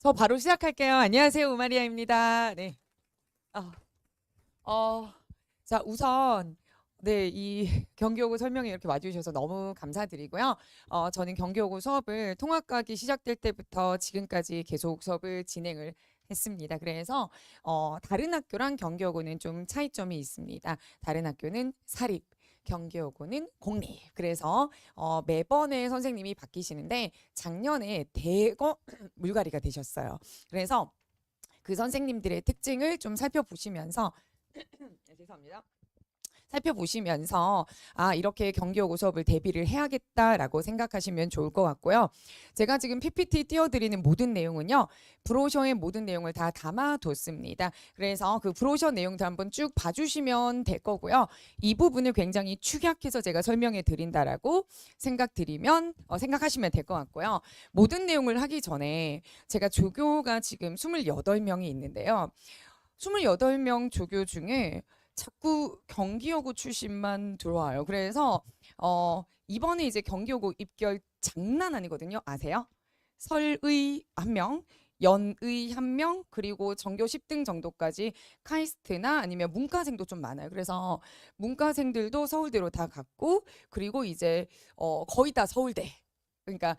저 바로 시작할게요. 안녕하세요, 우마리아입니다. 네. 어, 어, 자, 우선 이 경기여고 설명에 이렇게 와주셔서 너무 감사드리고요. 저는 경기여고 수업을 통합과학이 시작될 때부터 지금까지 계속 수업을 진행을 했습니다. 그래서 다른 학교랑 경기여고는 좀 차이점이 있습니다. 다른 학교는 사립, 경기여고는 공립. 그래서 매번의 선생님이 바뀌시는데 작년에 대거 물갈이가 되셨어요. 그래서 그 선생님들의 특징을 좀 살펴보시면서 죄송합니다. 살펴보시면서 이렇게 경기여고 수업을 대비를 해야겠다라고 생각하시면 좋을 것 같고요. 제가 지금 PPT 띄워드리는 모든 내용은요. 브로셔의 모든 내용을 다 담아뒀습니다. 그래서 그 브로셔 내용도 한번 쭉 봐주시면 될 거고요. 이 부분을 굉장히 축약해서 제가 설명해 드린다라고 생각하시면 될 것 같고요. 모든 내용을 하기 전에 제가 조교가 지금 28명이 있는데요. 28명 조교 중에 자꾸 경기여고 출신만 들어와요. 그래서 이번에 이제 경기여고 입결 장난 아니거든요. 아세요? 설의 한 명, 연의 한 명, 그리고 전교 10등 정도까지 카이스트나 아니면 문과생도 좀 많아요. 그래서 문과생들도 서울대로 다 갔고, 그리고 이제 거의 다 서울대. 그러니까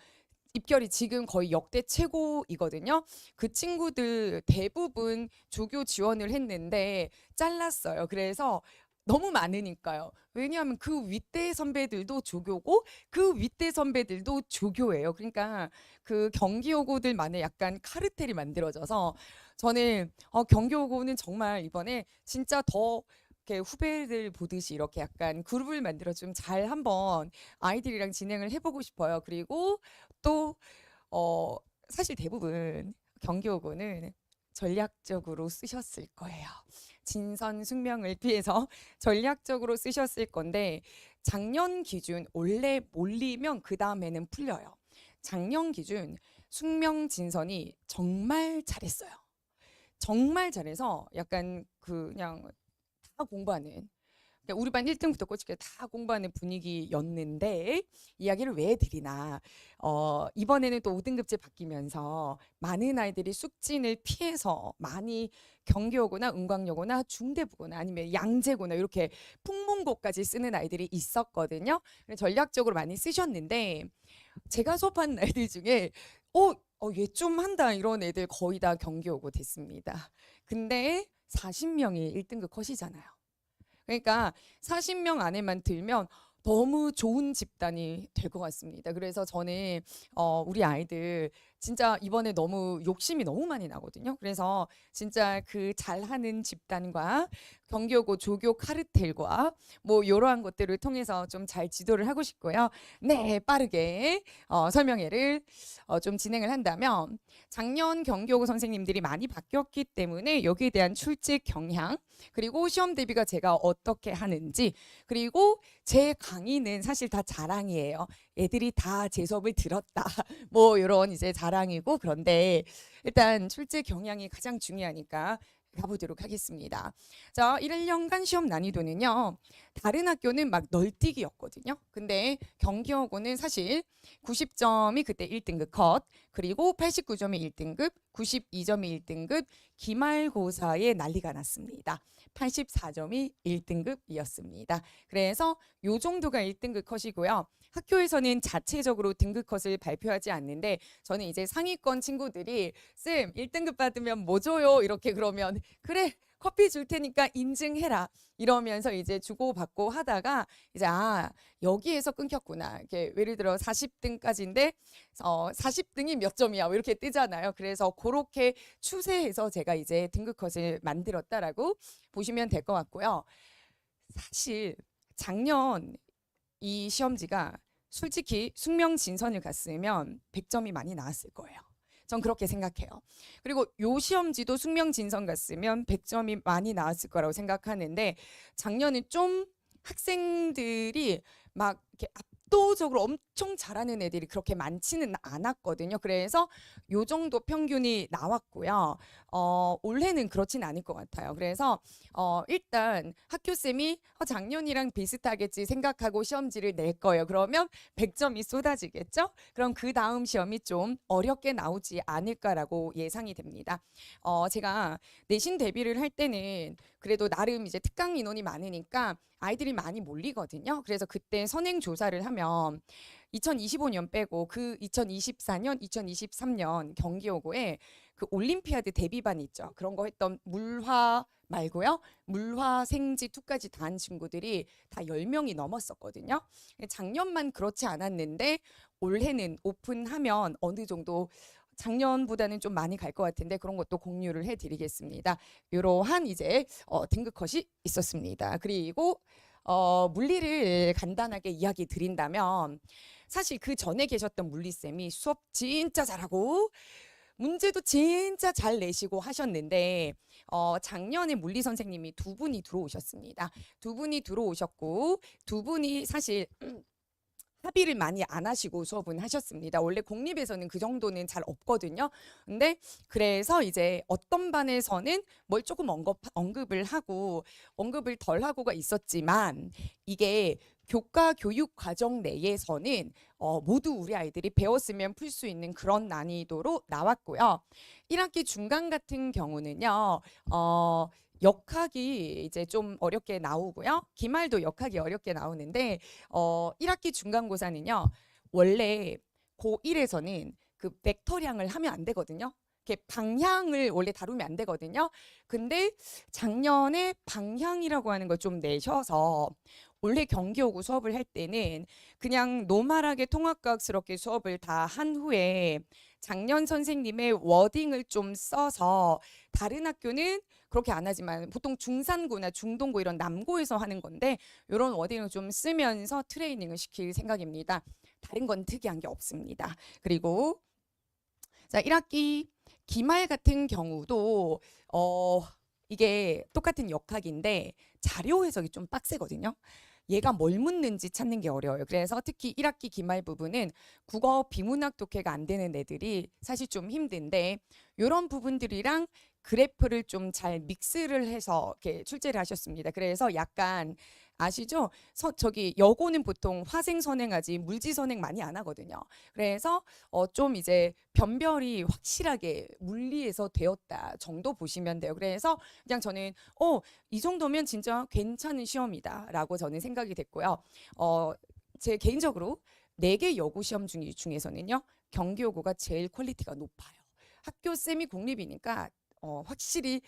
입결이 지금 거의 역대 최고이거든요. 그 친구들 대부분 조교 지원을 했는데 잘랐어요. 그래서 너무 많으니까요. 왜냐하면 그 윗대 선배들도 조교고 그 윗대 선배들도 조교예요. 그러니까 그 경기여고들만의 약간 카르텔이 만들어져서 저는 경기여고는 정말 이번에 진짜 더 이렇게 후배들 보듯이 이렇게 약간 그룹을 만들어 좀 잘 한번 아이들이랑 진행을 해보고 싶어요. 그리고 또 사실 대부분 경기여고는 전략적으로 쓰셨을 거예요. 진선 숙명을 피해서 전략적으로 쓰셨을 건데 작년 기준 원래 몰리면 그 다음에는 풀려요. 작년 기준 숙명 진선이 정말 잘했어요. 정말 잘해서 약간 그냥 다 공부하는 그러니까 우리 반 1등부터 꼴찌까지 다 공부하는 분위기였는데 이야기를 왜 드리나 이번에는 또 5등급제 바뀌면서 많은 아이들이 숙진을 피해서 많이 경기여고나 은광여고나 중대부고나 아니면 양재고나 이렇게 풍문고까지 쓰는 아이들이 있었거든요. 전략적으로 많이 쓰셨는데 제가 수업하는 아이들 중에 얘 좀 한다 이런 애들 거의 다 경기여고 됐습니다. 근데 40명이 1등급 컷이잖아요. 그러니까 40명 안에만 들면 너무 좋은 집단이 될 것 같습니다. 그래서 저는 우리 아이들 진짜 이번에 너무 욕심이 너무 많이 나거든요. 그래서 진짜 그 잘하는 집단과 경기여고 조교 카르텔과 뭐 이러한 것들을 통해서 좀 잘 지도를 하고 싶고요. 네, 빠르게 설명회를 좀 진행을 한다면 작년 경기여고 선생님들이 많이 바뀌었기 때문에 여기에 대한 출제 경향 그리고 시험 대비가 제가 어떻게 하는지 그리고 제 강의는 사실 다 자랑이에요. 애들이 다 제 수업을 들었다. 뭐 이런 이제 자랑이고 그런데 일단 출제 경향이 가장 중요하니까 가보도록 하겠습니다. 자, 1년간 시험 난이도는요. 다른 학교는 막 널뛰기였거든요. 근데 경기여고는 사실 90점이 그때 1등급 컷, 그리고 89점이 1등급, 92점이 1등급, 기말고사에 난리가 났습니다. 84점이 1등급이었습니다. 그래서 요 정도가 1등급 컷이고요. 학교에서는 자체적으로 등급 컷을 발표하지 않는데 저는 이제 상위권 친구들이 쌤 1등급 받으면 뭐 줘요? 이렇게 그러면 그래 커피 줄 테니까 인증해라 이러면서 이제 주고받고 하다가 이제 여기에서 끊겼구나. 이렇게 예를 들어 40등까지인데 40등이 몇 점이야 이렇게 뜨잖아요. 그래서 그렇게 추세해서 제가 이제 등급 컷을 만들었다라고 보시면 될 것 같고요. 사실 작년 이 시험지가 솔직히 숙명진선을 갔으면 100점이 많이 나왔을 거예요. 전 그렇게 생각해요. 그리고 요 시험지도 숙명진선 갔으면 100점이 많이 나왔을 거라고 생각하는데 작년에 좀 학생들이 막 이렇게 압도적으로 엄청 잘하는 애들이 그렇게 많지는 않았거든요. 그래서 요 정도 평균이 나왔고요. 올해는 그렇진 않을 것 같아요. 그래서 일단 학교쌤이 작년이랑 비슷하겠지 생각하고 시험지를 낼 거예요. 그러면 100점이 쏟아지겠죠? 그럼 그 다음 시험이 좀 어렵게 나오지 않을까라고 예상이 됩니다. 제가 내신 대비를 할 때는 그래도 나름 이제 특강 인원이 많으니까 아이들이 많이 몰리거든요. 그래서 그때 선행 조사를 하면 2025년 빼고 그 2024년, 2023년 경기여고에 그 올림피아드 대비반 있죠. 그런 거 했던 물화 말고요. 물화, 생지, 투까지 다 한 친구들이 다 10명이 넘었었거든요. 작년만 그렇지 않았는데 올해는 오픈하면 어느 정도 작년보다는 좀 많이 갈 것 같은데 그런 것도 공유를 해드리겠습니다. 이러한 이제 등급 컷이 있었습니다. 그리고 물리를 간단하게 이야기 드린다면 사실 그 전에 계셨던 물리쌤이 수업 진짜 잘하고 문제도 진짜 잘 내시고 하셨는데 작년에 물리 선생님이 두 분이 들어오셨습니다. 두 분이 들어오셨고 두 분이 사실 합의를 많이 안 하시고 수업은 하셨습니다. 원래 공립에서는 그 정도는 잘 없거든요. 근데 그래서 이제 어떤 반에서는 뭘 조금 언급을 하고 언급을 덜 하고가 있었지만 이게 교과 교육 과정 내에서는 모두 우리 아이들이 배웠으면 풀 수 있는 그런 난이도로 나왔고요. 1학기 중간 같은 경우는요. 역학이 이제 좀 어렵게 나오고요. 기말도 역학이 어렵게 나오는데 1학기 중간고사는요. 원래 고1에서는 그 벡터량을 하면 안 되거든요. 이렇게 방향을 원래 다루면 안 되거든요. 근데 작년에 방향이라고 하는 걸 좀 내셔서 원래 경기여고 수업을 할 때는 그냥 노멀하게 통합과학스럽게 수업을 다 한 후에 작년 선생님의 워딩을 좀 써서 다른 학교는 그렇게 안 하지만 보통 중산고나 중동고 이런 남고에서 하는 건데 이런 워딩을 좀 쓰면서 트레이닝을 시킬 생각입니다. 다른 건 특이한 게 없습니다. 그리고 자 1학기 기말 같은 경우도 이게 똑같은 역학인데 자료 해석이 좀 빡세거든요. 얘가 뭘 묻는지 찾는 게 어려워요. 그래서 특히 1학기 기말 부분은 국어 비문학 독해가 안 되는 애들이 사실 좀 힘든데 이런 부분들이랑 그래프를 좀 잘 믹스를 해서 이렇게 출제를 하셨습니다. 그래서 약간 아시죠? 저기 여고는 보통 화생 선행하지 물지 선행 많이 안 하거든요. 그래서 좀 이제 변별이 확실하게 물리에서 되었다 정도 보시면 돼요. 그래서 그냥 저는 이 정도면 진짜 괜찮은 시험이다라고 저는 생각이 됐고요. 제 개인적으로 4개 여고 시험 중에서는요. 경기여고가 제일 퀄리티가 높아요. 학교 쌤이 공립이니까 확실히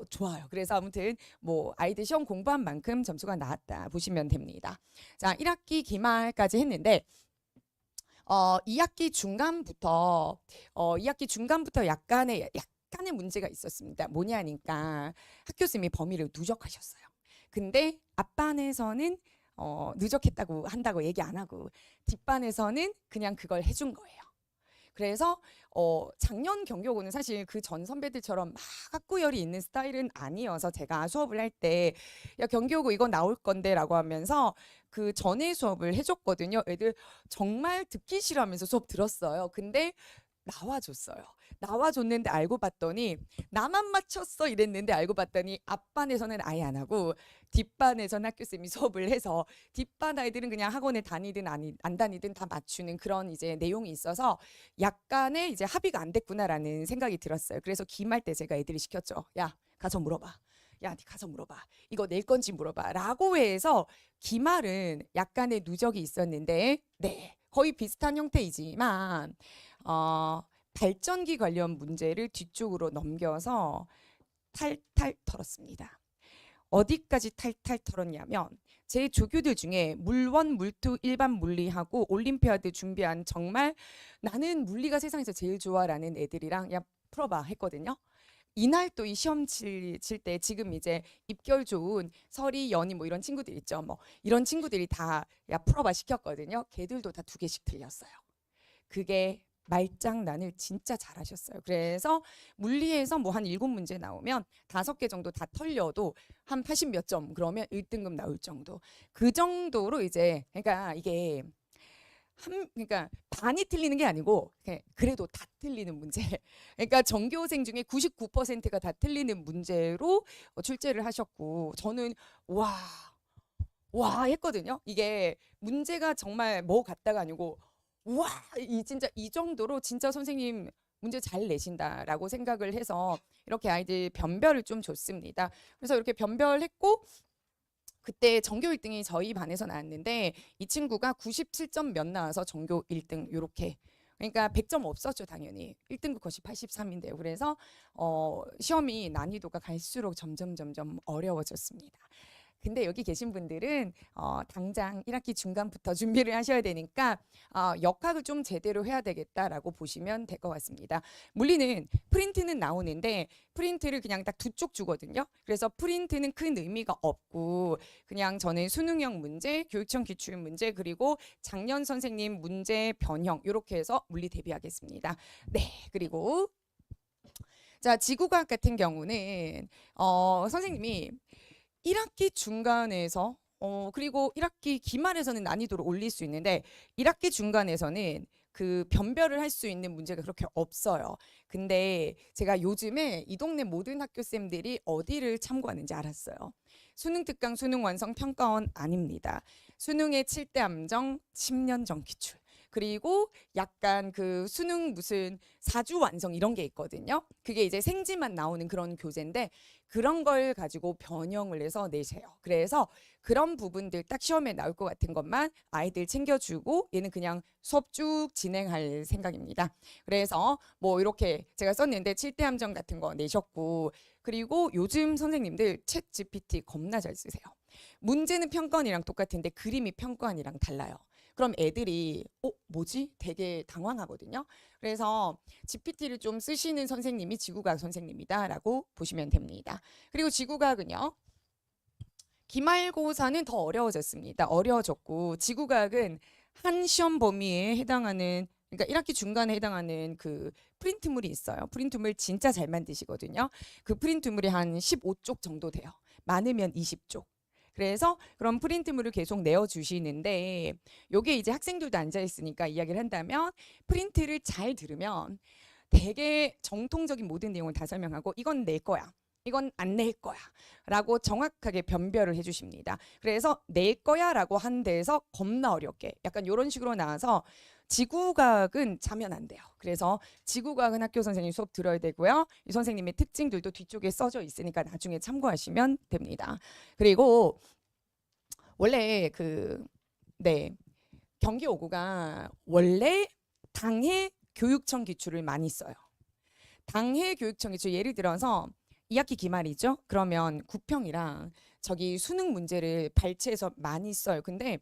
좋아요. 그래서 아무튼 뭐 아이들 시험 공부한 만큼 점수가 나왔다 보시면 됩니다. 자, 1학기 기말까지 했는데 2학기 중간부터 약간의 문제가 있었습니다. 뭐냐니까 학교쌤이 범위를 누적하셨어요. 근데 앞반에서는 누적했다고 한다고 얘기 안 하고 뒷반에서는 그냥 그걸 해준 거예요. 그래서 작년 경기여고는 사실 그 전 선배들처럼 막 학구열이 있는 스타일은 아니어서 제가 수업을 할 때 야 경기여고 이거 나올 건데 라고 하면서 그 전에 수업을 해줬거든요. 애들 정말 듣기 싫어하면서 수업 들었어요. 근데 나와줬어요. 나와줬는데 알고 봤더니 나만 맞췄어 이랬는데 알고 봤더니 앞반에서는 아예 안 하고 뒷반에서는 학교쌤이 수업을 해서 뒷반 아이들은 그냥 학원에 다니든 안 다니든 다 맞추는 그런 이제 내용이 있어서 약간의 이제 합의가 안 됐구나라는 생각이 들었어요. 그래서 기말 때 제가 애들이 시켰죠. 야 가서 물어봐. 야, 니 가서 물어봐. 이거 낼 건지 물어봐. 라고 해서 기말은 약간의 누적이 있었는데 네 거의 비슷한 형태이지만 발전기 관련 문제를 뒤쪽으로 넘겨서 탈탈 털었습니다. 어디까지 탈탈 털었냐면 제 조교들 중에 물원, 물투, 일반 물리하고 올림피아드 준비한 정말 나는 물리가 세상에서 제일 좋아라는 애들이랑 야 풀어봐 했거든요. 이날 또 이 시험 칠 때 지금 이제 입결 좋은 설이, 연이 뭐 이런 친구들 있죠. 뭐 이런 친구들이 다 야 풀어봐 시켰거든요. 걔들도 다 2개씩 틀렸어요. 그게 말장난을 진짜 잘하셨어요. 그래서 물리에서 뭐 한 7문제 나오면 5개 정도 다 털려도 한 80 몇 점 그러면 1등급 나올 정도. 그 정도로 이제 그러니까 이게 그러니까 반이 틀리는 게 아니고 그래도 다 틀리는 문제. 그러니까 전교생 중에 99%가 다 틀리는 문제로 출제를 하셨고 저는 와, 와 했거든요. 이게 문제가 정말 뭐 같다가 아니고 와, 이 진짜 이 정도로 진짜 선생님 문제 잘 내신다라고 생각을 해서 이렇게 아이들 변별을 좀 줬습니다. 그래서 이렇게 변별했고 그때 전교 1등이 저희 반에서 나왔는데 이 친구가 97점 몇 나와서 전교 1등 요렇게 그러니까 100점 없었죠 당연히 1등급 컷이 83인데요. 그래서 시험이 난이도가 갈수록 점점 어려워졌습니다. 근데 여기 계신 분들은 당장 1학기 중간부터 준비를 하셔야 되니까 역학을 좀 제대로 해야 되겠다라고 보시면 될 것 같습니다. 물리는 프린트는 나오는데 프린트를 그냥 딱 두 쪽 주거든요. 그래서 프린트는 큰 의미가 없고 그냥 저는 수능형 문제, 교육청 기출 문제 그리고 작년 선생님 문제 변형 이렇게 해서 물리 대비하겠습니다. 네, 그리고 자 지구과학 같은 경우는 선생님이 1학기 중간에서 그리고 1학기 기말에서는 난이도를 올릴 수 있는데 1학기 중간에서는 그 변별을 할 수 있는 문제가 그렇게 없어요. 근데 제가 요즘에 이 동네 모든 학교 쌤들이 어디를 참고하는지 알았어요. 수능 특강 수능 완성 평가원 아닙니다. 수능의 7대 함정 10년 전 기출. 그리고 약간 그 수능 무슨 사주 완성 이런 게 있거든요. 그게 이제 생지만 나오는 그런 교재인데 그런 걸 가지고 변형을 해서 내세요. 그래서 그런 부분들 딱 시험에 나올 것 같은 것만 아이들 챙겨주고 얘는 그냥 수업 쭉 진행할 생각입니다. 그래서 뭐 이렇게 제가 썼는데 7대 함정 같은 거 내셨고 그리고 요즘 선생님들 챗 GPT 겁나 잘 쓰세요. 문제는 평가원이랑 똑같은데 그림이 평가원이랑 달라요. 그럼 애들이 뭐지? 되게 당황하거든요. 그래서 GPT를 좀 쓰시는 선생님이 지구과학 선생님이다라고 보시면 됩니다. 그리고 지구과학은요. 기말고사는 더 어려워졌습니다. 어려워졌고 지구과학은 한 시험 범위에 해당하는 그러니까 1학기 중간에 해당하는 그 프린트물이 있어요. 프린트물 진짜 잘 만드시거든요. 그 프린트물이 한 15쪽 정도 돼요. 많으면 20쪽. 그래서 그런 프린트물을 계속 내어주시는데 요게 이제 학생들도 앉아있으니까 이야기를 한다면 프린트를 잘 들으면 되게 정통적인 모든 내용을 다 설명하고 이건 낼 거야. 이건 안 낼 거야 라고 정확하게 변별을 해주십니다. 그래서 낼 거야 라고 한 데에서 겁나 어렵게 약간 이런 식으로 나와서 지구과학은 자면 안 돼요. 그래서 지구과학은 학교 선생님 수업 들어야 되고요. 이 선생님의 특징들도 뒤쪽에 써져 있으니까 나중에 참고하시면 됩니다. 그리고 원래 경기 5구가 원래 당해 교육청 기출을 많이 써요. 당해 교육청 기출 예를 들어서 2학기 기말이죠. 그러면 구평이랑 저기 수능 문제를 발췌해서 많이 써요. 근데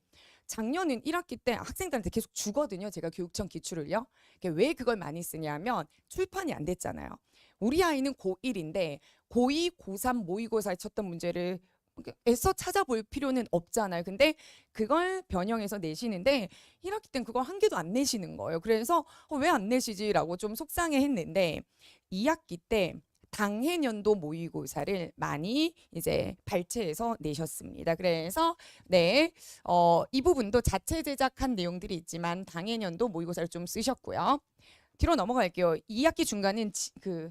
작년은 1학기 때 학생들한테 계속 주거든요. 제가 교육청 기출을요. 왜 그걸 많이 쓰냐면 출판이 안 됐잖아요. 우리 아이는 고1인데 고2, 고3 모의고사에 쳤던 문제를 애써 찾아볼 필요는 없잖아요. 근데 그걸 변형해서 내시는데 1학기 땐 그걸 한 개도 안 내시는 거예요. 그래서 왜 안 내시지라고 좀 속상해 했는데 2학기 때 당해년도 모의고사를 많이 이제 발췌해서 내셨습니다. 그래서 이 부분도 자체 제작한 내용들이 있지만 당해년도 모의고사를 좀 쓰셨고요. 뒤로 넘어갈게요. 2학기 중간은 그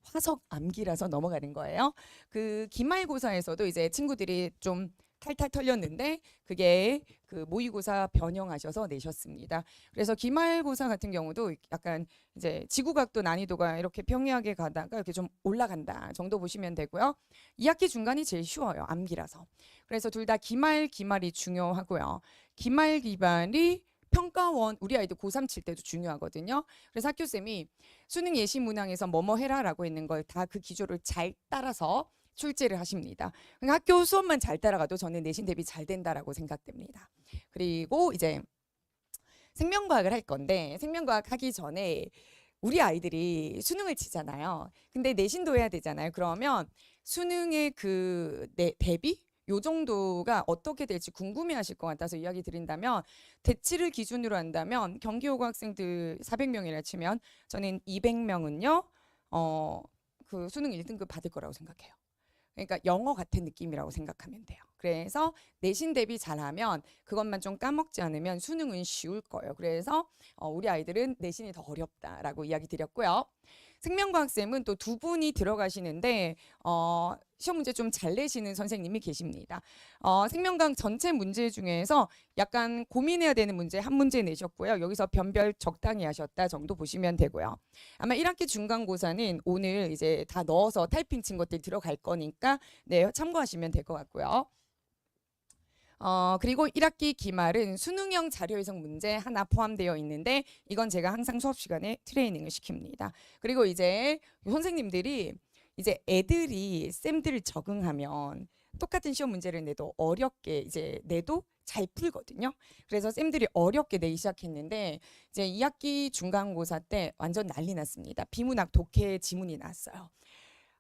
화석 암기라서 넘어가는 거예요. 그 기말고사에서도 이제 친구들이 좀 탈탈 털렸는데 그게 그 모의고사 변형하셔서 내셨습니다. 그래서 기말고사 같은 경우도 약간 이제 지구각도 난이도가 이렇게 평이하게 가다가 이렇게 좀 올라간다 정도 보시면 되고요. 2학기 중간이 제일 쉬워요. 암기라서. 그래서 둘 다 기말이 중요하고요. 기말이 평가원 우리 아이들 고3 칠 때도 중요하거든요. 그래서 학교쌤이 수능 예시 문항에서 뭐뭐 해라라고 있는 걸 다 그 기조를 잘 따라서 출제를 하십니다. 그러니까 학교 수업만 잘 따라가도 저는 내신 대비 잘 된다라고 생각됩니다. 그리고 이제 생명과학을 할 건데 생명과학 하기 전에 우리 아이들이 수능을 치잖아요. 근데 내신도 해야 되잖아요. 그러면 수능의 그 대비 요 정도가 어떻게 될지 궁금해하실 것 같아서 이야기 드린다면 대치를 기준으로 한다면 경기 5구 학생들 400명이라 치면 저는 200명은요 그 수능 1등급 받을 거라고 생각해요. 그러니까 영어 같은 느낌이라고 생각하면 돼요. 그래서 내신 대비 잘하면 그것만 좀 까먹지 않으면 수능은 쉬울 거예요. 그래서 우리 아이들은 내신이 더 어렵다라고 이야기 드렸고요. 생명과학쌤은 또 두 분이 들어가시는데 시험 문제 좀 잘 내시는 선생님이 계십니다. 생명과학 전체 문제 중에서 약간 고민해야 되는 문제 한 문제 내셨고요. 여기서 변별 적당히 하셨다 정도 보시면 되고요. 아마 1학기 중간고사는 오늘 이제 다 넣어서 타이핑 친 것들 들어갈 거니까 네, 참고하시면 될 것 같고요. 그리고 1학기 기말은 수능형 자료 해석 문제 하나 포함되어 있는데 이건 제가 항상 수업 시간에 트레이닝을 시킵니다. 그리고 이제 선생님들이 이제 애들이 쌤들 적응하면 똑같은 시험 문제를 내도 어렵게 이제 내도 잘 풀거든요. 그래서 쌤들이 어렵게 내기 시작했는데 이제 2학기 중간고사 때 완전 난리 났습니다. 비문학 독해 지문이 나왔어요.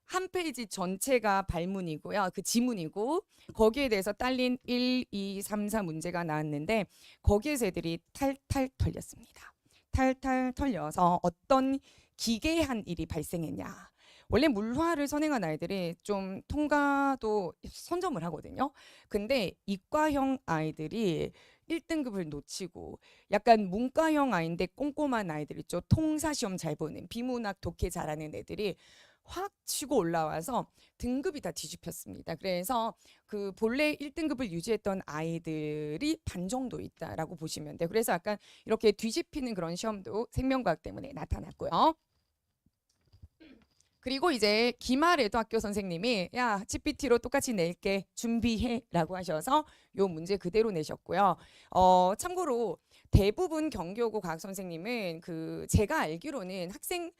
한 페이지 전체가 발문이고요. 그 지문이고 거기에 대해서 딸린 1, 2, 3, 4 문제가 나왔는데 거기에서 애들이 탈탈 털렸습니다. 탈탈 털려서 어떤 기괴한 일이 발생했냐. 원래 물화를 선행한 아이들이 좀 통과도 선점을 하거든요. 근데 이과형 아이들이 1등급을 놓치고 약간 문과형 아이인데 꼼꼼한 아이들 있죠. 통사시험 잘 보는 비문학 독해 잘하는 애들이 확 치고 올라와서 등급이 다 뒤집혔습니다. 그래서 그 본래 1등급을 유지했던 아이들이 반 정도 있다라고 보시면 돼요. 그래서 약간 이렇게 뒤집히는 그런 시험도 생명과학 때문에 나타났고요. 그리고 이제 기말에도 학교 선생님이 야 GPT로 똑같이 낼게 준비해 라고 하셔서 요 문제 그대로 내셨고요. 참고로 대부분 경교고 과학 선생님은 그 제가 알기로는 학생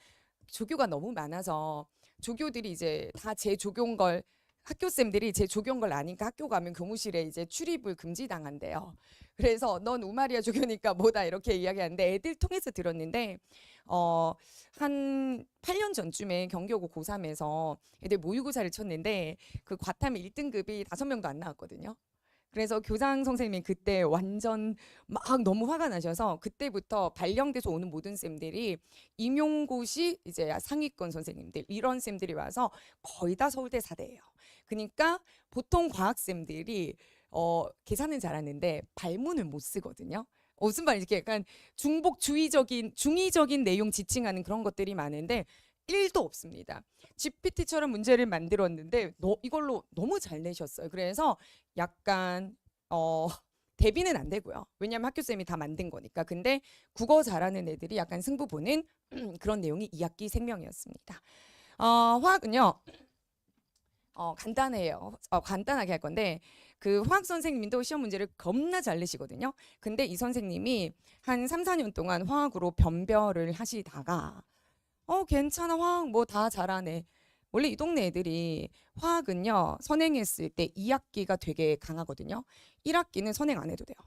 조교가 너무 많아서 조교들이 이제 다 제 조교인 걸 학교 쌤들이 제 조교인 걸 아니까 학교 가면 교무실에 이제 출입을 금지당한대요. 그래서 넌 우마리아 조교니까 뭐다 이렇게 이야기하는데 애들 통해서 들었는데 한 8년 전쯤에 경교고 고3에서 애들 모의고사를 쳤는데 그 과탐 1등급이 5명도 안 나왔거든요. 그래서 교장 선생님이 그때 완전 막 너무 화가 나셔서 그때부터 발령돼서 오는 모든 쌤들이 임용고시 이제 상위권 선생님들 이런 쌤들이 와서 거의 다 서울대 사대예요. 그러니까 보통 과학쌤들이 계산은 잘하는데 발문을 못 쓰거든요. 무슨 말인지 약간 중의적인 내용 지칭하는 그런 것들이 많은데 1도 없습니다. GPT처럼 문제를 만들었는데 이걸로 너무 잘 내셨어요. 그래서 약간 대비는 안 되고요. 왜냐하면 학교쌤이 다 만든 거니까. 근데 국어 잘하는 애들이 약간 승부 보는 그런 내용이 2학기 생명이었습니다. 화학은요. 간단해요. 간단하게 할 건데 그 화학 선생님도 시험 문제를 겁나 잘 내시거든요. 근데 이 선생님이 한 3, 4년 동안 화학으로 변별을 하시다가 괜찮아 화학 뭐 다 잘하네. 원래 이 동네 애들이 화학은요 선행했을 때 2학기가 되게 강하거든요. 1학기는 선행 안 해도 돼요.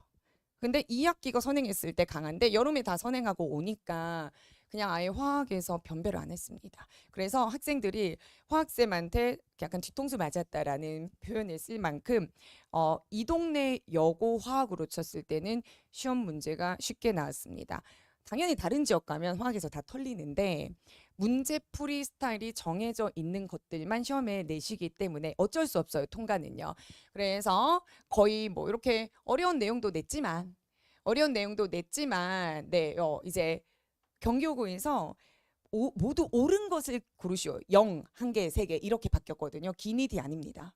근데 2학기가 선행했을 때 강한데 여름에 다 선행하고 오니까 그냥 아예 화학에서 변별을 안 했습니다. 그래서 학생들이 화학쌤한테 약간 뒤통수 맞았다라는 표현을 쓸 만큼 이 동네 여고 화학으로 쳤을 때는 시험 문제가 쉽게 나왔습니다. 당연히 다른 지역 가면 화학에서 다 털리는데 문제풀이 스타일이 정해져 있는 것들만 시험에 내시기 때문에 어쩔 수 없어요. 통과는요. 그래서 거의 뭐 이렇게 어려운 내용도 냈지만 네, 이제 경교고에서 모두 옳은 것을 고르시오. 0, 1개, 3개 이렇게 바뀌었거든요. 기니디 아닙니다.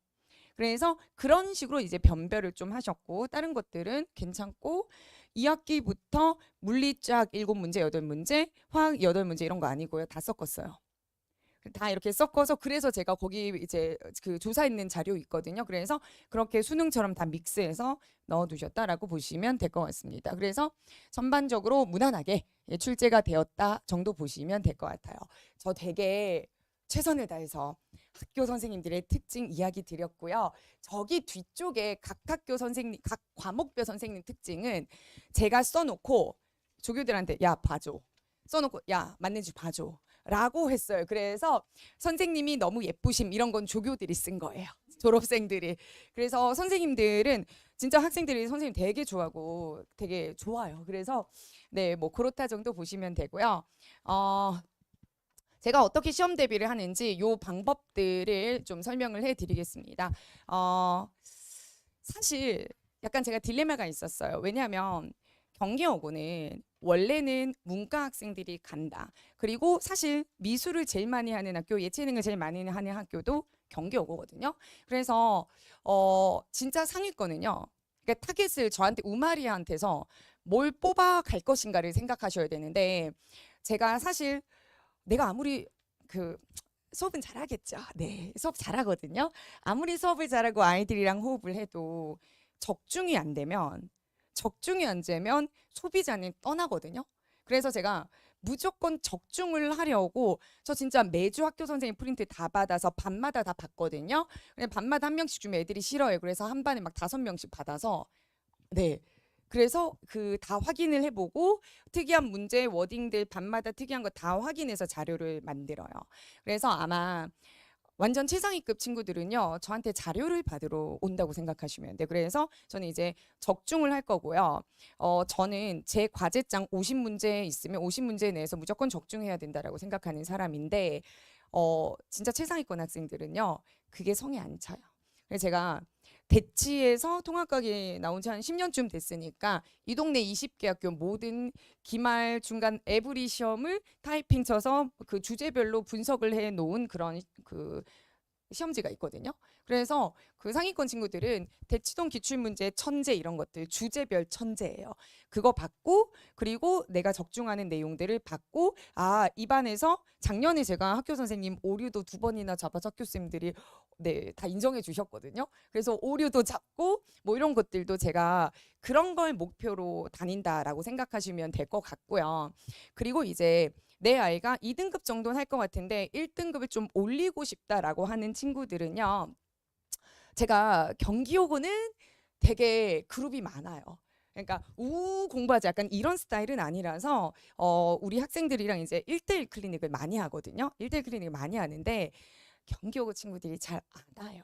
그래서 그런 식으로 이제 변별을 좀 하셨고 다른 것들은 괜찮고 2학기부터 물리 쫙 7문제, 8문제, 화학 8문제 이런 거 아니고요. 다 섞었어요. 다 이렇게 섞어서 그래서 제가 거기 이제 그 조사했는 자료 있거든요. 그래서 그렇게 수능처럼 다 믹스해서 넣어두셨다라고 보시면 될 것 같습니다. 그래서 전반적으로 무난하게 출제가 되었다 정도 보시면 될 것 같아요. 저 되게 최선을 다해서 학교 선생님들의 특징 이야기 드렸고요. 저기 뒤쪽에 각 학교 선생님, 각 과목별 선생님 특징은 제가 써놓고 조교들한테 야 봐줘. 써놓고 야 맞는지 봐줘. 라고 했어요. 그래서 선생님이 너무 예쁘심 이런 건 조교들이 쓴 거예요. 졸업생들이. 그래서 선생님들은 진짜 학생들이 선생님 되게 좋아하고 되게 좋아요. 그래서 네, 뭐 그렇다 정도 보시면 되고요. 제가 어떻게 시험 대비를 하는지 요 방법들을 좀 설명을 해 드리겠습니다. 사실 약간 제가 딜레마가 있었어요. 왜냐하면 경기여고는 원래는 문과 학생들이 간다. 그리고 사실 미술을 제일 많이 하는 학교, 예체능을 제일 많이 하는 학교도 경기여고거든요. 그래서 진짜 상위권은요. 그러니까 타겟을 저한테 우마리한테서 뭘 뽑아 갈 것인가를 생각하셔야 되는데 제가 사실 내가 아무리 그 수업은 잘하겠죠. 네, 수업 잘하거든요. 아무리 수업을 잘하고 아이들이랑 호흡을 해도 적중이 안 되면 소비자는 떠나거든요. 그래서 제가 무조건 적중을 하려고 저 진짜 매주 학교 선생님 프린트 다 받아서 반마다 다 받거든요. 그냥 반마다 한 명씩 주면 애들이 싫어요. 그래서 한 반에 막 5명씩 받아서 네. 그래서 그 다 확인을 해보고 특이한 문제 워딩들 반마다 특이한 거 다 확인해서 자료를 만들어요. 그래서 아마 완전 최상위급 친구들은요, 저한테 자료를 받으러 온다고 생각하시면 돼요. 그래서 저는 이제 적중을 할 거고요. 저는 제 과제장 50문제 있으면 50문제 내에서 무조건 적중해야 된다라고 생각하는 사람인데, 진짜 최상위권 학생들은요, 그게 성에 안 차요. 그래서 제가 대치에서 통합과기 나온 지 한 10년쯤 됐으니까 이 동네 20개 학교 모든 기말 중간 에브리 시험을 타이핑 쳐서 그 주제별로 분석을 해 놓은 그런 그 시험지가 있거든요. 그래서 그 상위권 친구들은 대치동 기출문제 천재 이런 것들 주제별 천재예요. 그거 받고 그리고 내가 적중하는 내용들을 받고 이 반에서 작년에 제가 학교 선생님 오류도 2번이나 잡아서 학교 쌤들이 네, 다 인정해 주셨거든요. 그래서 오류도 잡고 뭐 이런 것들도 제가 그런 걸 목표로 다닌다라고 생각하시면 될 것 같고요. 그리고 이제 내 아이가 2등급 정도는 할 것 같은데 1등급을 좀 올리고 싶다라고 하는 친구들은요. 제가 경기여고는 되게 그룹이 많아요. 그러니까 공부하지 약간 이런 스타일은 아니라서 우리 학생들이랑 이제 1대1 클리닉을 많이 하거든요. 1대1 클리닉을 많이 하는데 경기여고 친구들이 잘 안 와요.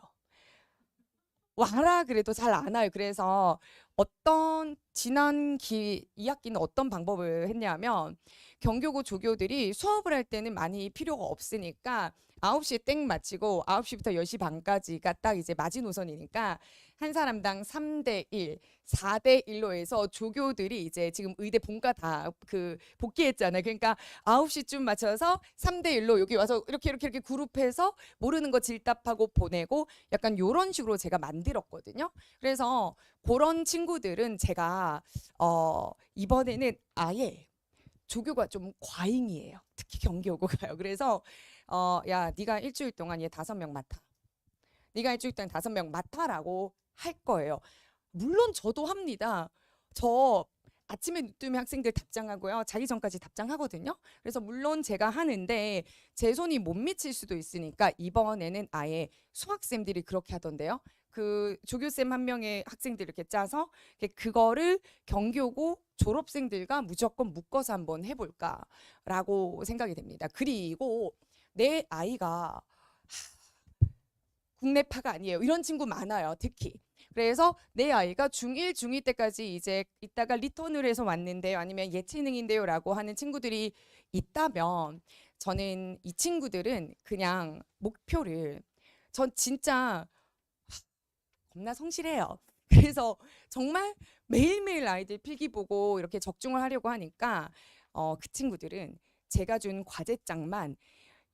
와라 그래도 잘 안 와요. 그래서 어떤 지난 2학기는 어떤 방법을 했냐면 경교고 조교들이 수업을 할 때는 많이 필요가 없으니까 9시에 땡 마치고 9시부터 10시 반까지가 딱 이제 마지노선이니까 한 사람당 3대 1, 4대 1로 해서 조교들이 이제 지금 의대 본과 다 그 복귀했잖아요. 그러니까 9시쯤 맞춰서 3대 1로 여기 와서 이렇게 그룹해서 모르는 거 질답하고 보내고 약간 요런 식으로 제가 만들었거든요. 그래서 그런 친구들은 제가 이번에는 아예 조교가 좀 과잉이에요. 특히 경기여고가요. 그래서 야, 네가 일주일 동안 얘 5명 맡아. 네가 일주일 동안 5명 맡아라고 할 거예요. 물론 저도 합니다. 저 아침에 늦으면 학생들 답장하고요. 자기 전까지 답장하거든요. 그래서 물론 제가 하는데 제 손이 못 미칠 수도 있으니까 이번에는 아예 수학쌤들이 그렇게 하던데요. 그 조교쌤 한 명의 학생들 이렇게 짜서 그거를 경교고 졸업생들과 무조건 묶어서 한번 해볼까라고 생각이 됩니다. 그리고 내 아이가 국내파가 아니에요. 이런 친구 많아요. 특히. 그래서 내 아이가 중1, 중2 때까지 이제 이따가 리턴을 해서 왔는데요. 아니면 예체능인데요. 라고 하는 친구들이 있다면 저는 이 친구들은 그냥 목표를 전 진짜 겁나 성실해요. 그래서 정말 매일매일 아이들 필기 보고 이렇게 적중을 하려고 하니까 그 친구들은 제가 준 과제장만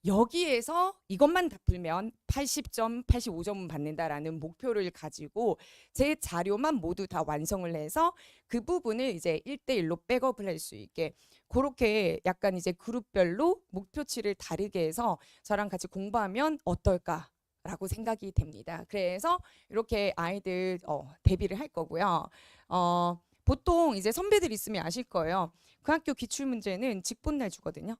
여기에서 이것만 다 풀면 80점, 85점은 받는다라는 목표를 가지고 제 자료만 모두 다 완성을 해서 그 부분을 이제 1대1로 백업을 할 수 있게 그렇게 약간 이제 그룹별로 목표치를 다르게 해서 저랑 같이 공부하면 어떨까? 라고 생각이 됩니다. 그래서 이렇게 아이들 대비를 할 거고요. 보통 이제 선배들 있으면 아실 거예요. 그 학교 기출문제는 직본날 주거든요.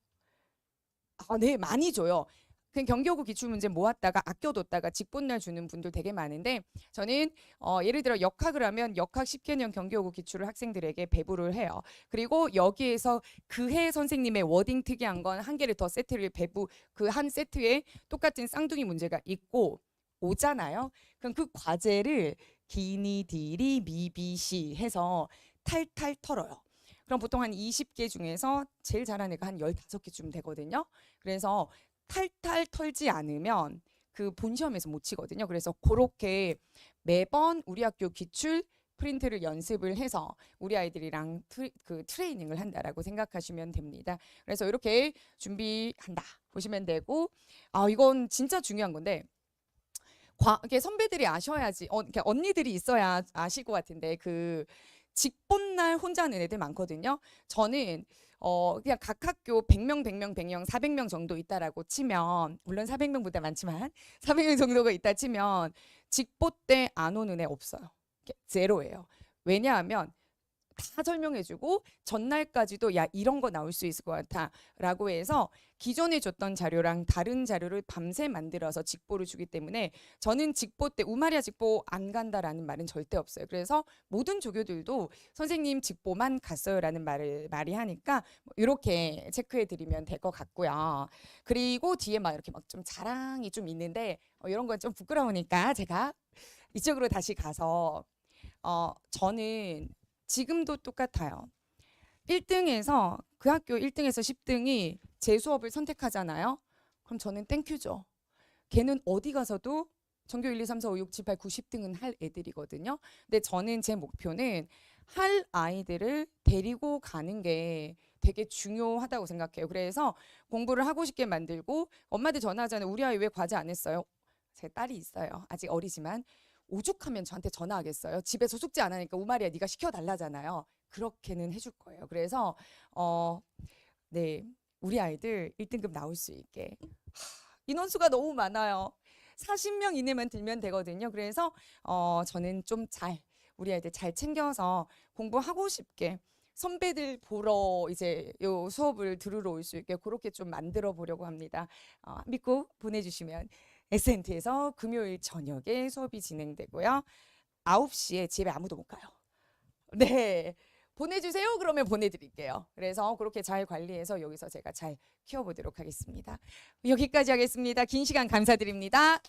네, 많이 줘요. 그 경기여고 기출문제 모았다가 아껴뒀다가 직본날 주는 분들 되게 많은데 저는 예를 들어 역학을 하면 역학 10개년 경기여고 기출을 학생들에게 배부를 해요. 그리고 여기에서 그 해 선생님의 워딩 특이한 건 한 개를 더 세트를 배부 그 한 세트에 똑같은 쌍둥이 문제가 있고 오잖아요. 그럼 그 과제를 기니 디리 미비시 해서 탈탈 털어요. 그럼 보통 한 20개 중에서 제일 잘하는 애가 한 15개쯤 되거든요. 그래서 탈탈 털지 않으면 그 본 시험에서 못 치거든요. 그래서 그렇게 매번 우리 학교 기출 프린트를 연습을 해서 우리 아이들이랑 트레이닝을 한다라고 생각하시면 됩니다. 그래서 이렇게 준비한다 보시면 되고, 이건 진짜 중요한 건데, 이게 선배들이 아셔야지, 이렇게 언니들이 있어야 아실 것 같은데, 그 직본날 혼자 하는 애들 많거든요. 저는 그냥 각 학교 100명, 100명, 100명, 400명 정도 있다라고 치면, 물론 400명보다 많지만 400명 정도가 있다 치면 직보 때 안 오는 애 없어요. 제로예요. 왜냐하면 다 설명해주고 전날까지도 야 이런 거 나올 수 있을 것 같아 라고 해서 기존에 줬던 자료랑 다른 자료를 밤새 만들어서 직보를 주기 때문에 저는 직보 때 우마리아 직보 안 간다라는 말은 절대 없어요. 그래서 모든 조교들도 선생님 직보만 갔어요 라는 말이 하니까 이렇게 체크해 드리면 될 것 같고요. 그리고 뒤에 막 이렇게 막 좀 자랑이 좀 있는데 이런 건 좀 부끄러우니까 제가 이쪽으로 다시 가서 저는 지금도 똑같아요. 1등에서 그 학교 1등에서 10등이 제 수업을 선택하잖아요. 그럼 저는 땡큐죠. 걔는 어디 가서도 전교 1, 2, 3, 4, 5, 6, 7, 8, 9, 10등은 할 애들이거든요. 근데 저는 제 목표는 할 아이들을 데리고 가는 게 되게 중요하다고 생각해요. 그래서 공부를 하고 싶게 만들고 엄마한테 전화하잖아요. 우리 아이 왜 과제 안 했어요? 제 딸이 있어요. 아직 어리지만 오죽하면 저한테 전화하겠어요. 집에서 숙제 안 하니까 우마리야 네가 시켜달라잖아요. 그렇게는 해줄 거예요. 그래서 네, 우리 아이들 1등급 나올 수 있게 인원수가 너무 많아요. 40명 이내만 들면 되거든요. 그래서 저는 좀 우리 아이들 잘 챙겨서 공부하고 싶게 선배들 보러 이제 요 수업을 들으러 올 수 있게 그렇게 좀 만들어 보려고 합니다. 믿고 보내주시면 에센트에서 금요일 저녁에 수업이 진행되고요. 9시에 집에 아무도 못 가요. 네. 보내주세요. 그러면 보내드릴게요. 그래서 그렇게 잘 관리해서 여기서 제가 잘 키워보도록 하겠습니다. 여기까지 하겠습니다. 긴 시간 감사드립니다.